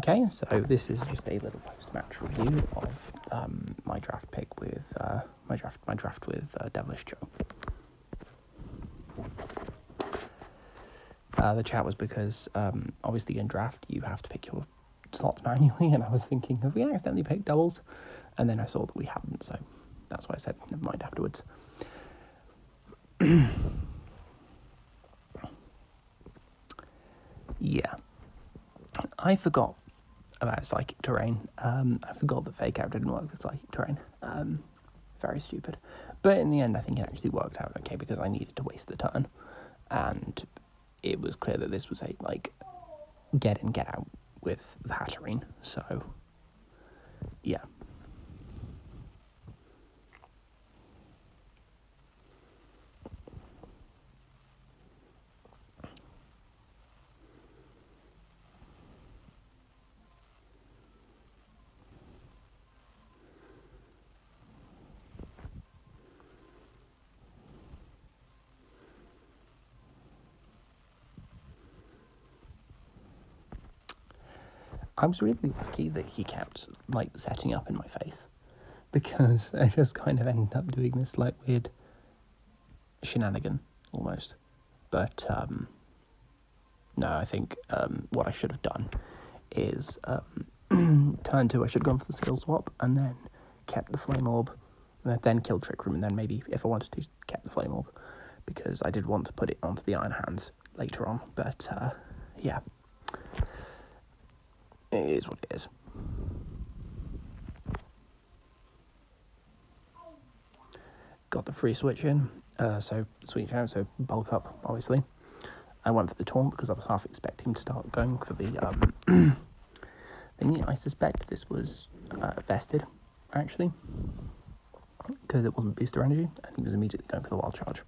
Okay, so this is just a little post-match review of my draft pick with my draft with DevilishJho. The chat was because obviously in draft you have to pick your slots manually, and I was thinking, have we accidentally picked doubles? And then I saw that we hadn't, so that's why I said never mind afterwards. Yeah, I forgot about psychic terrain. I forgot that fake out didn't work with psychic terrain. Very stupid. But in the end, I think it actually worked out okay because I needed to waste the turn, and it was clear that this was a get in, get out with the Hatterene. So yeah. I was really lucky that he kept setting up in my face, because I just kind of ended up doing this weird shenanigan almost. But no, I think what I should have done is turn 2 I should have gone for the skill swap and then kept the flame orb, and then killed Trick Room, and then maybe if I wanted to kept the flame orb, because I did want to put it onto the Iron Hands later on. But yeah, it is what it is. Got the free switch in, so switch out, so bulk up, obviously. I went for the taunt because I was half expecting to start going for the thingy. I suspect this was vested, actually, because it wasn't booster energy, and he was immediately going for the wild charge.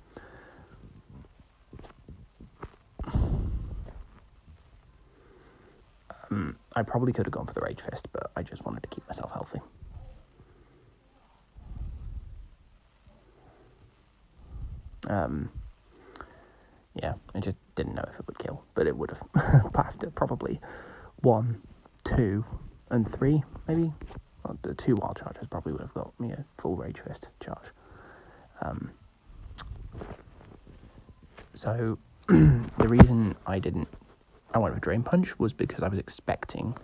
I probably could have gone for the Rage Fist, but I just wanted to keep myself healthy. Yeah, I just didn't know if it would kill, but it would have. After probably 1, 2, and 3, maybe. Well, the 2 wild charges probably would have got me a full Rage Fist charge. So the reason I went with Drain Punch was because I was expecting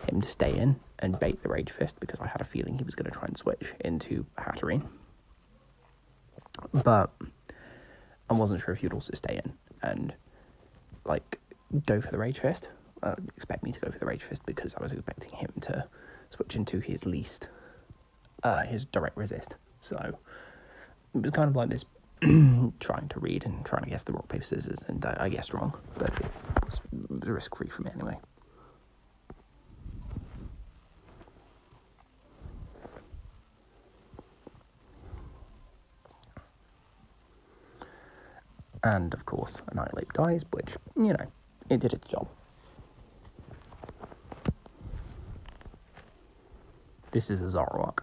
him to stay in and bait the Rage Fist, because I had a feeling he was going to try and switch into Hatterene. But I wasn't sure if he'd also stay in and go for the Rage Fist. Expect me to go for the Rage Fist because I was expecting him to switch into his least, his direct resist. So it was kind of like this trying to read and trying to guess the rock, paper, scissors, and I guessed wrong, but it was risk-free for me anyway. And of course, Annihilate dies, which, it did its job. This is a Zoroark.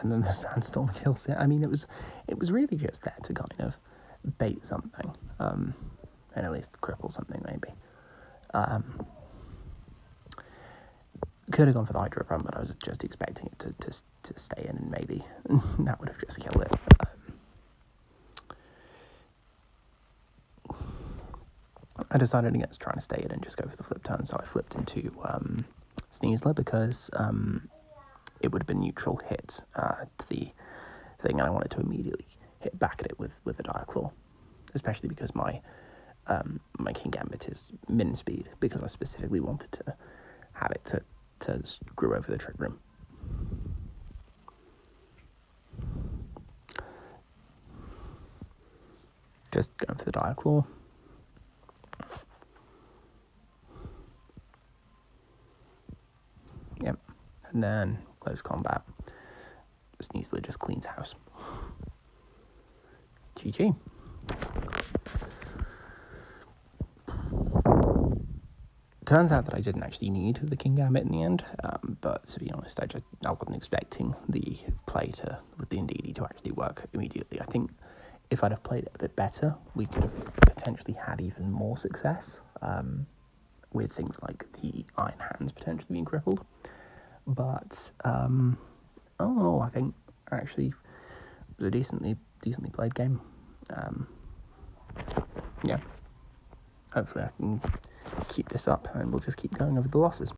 And then the Sandstorm kills it. I mean, it was really just there to kind of bait something, and at least cripple something maybe. Could have gone for the Hydro Run, but I was just expecting it to stay in, and maybe that would have just killed it. I decided against trying to stay in and just go for the flip turn, so I flipped into Sneasler because it would have been neutral hit to the thing, and I wanted to immediately hit back at it with a Dire Claw, especially because my King Gambit is min speed, because I specifically wanted to have it to screw over the Trick Room. Just going for the Dire Claw. Yep, and then close combat. Sneasler just cleans house. GG. Turns out that I didn't actually need the King Gambit in the end, but to be honest, I wasn't expecting the play with the Indeedee to actually work immediately. I think if I'd have played it a bit better, we could have potentially had even more success, with things like the iron hands potentially being crippled. But all in all, I think actually it was a decently played game. Yeah, hopefully I can keep this up and we'll just keep going over the losses.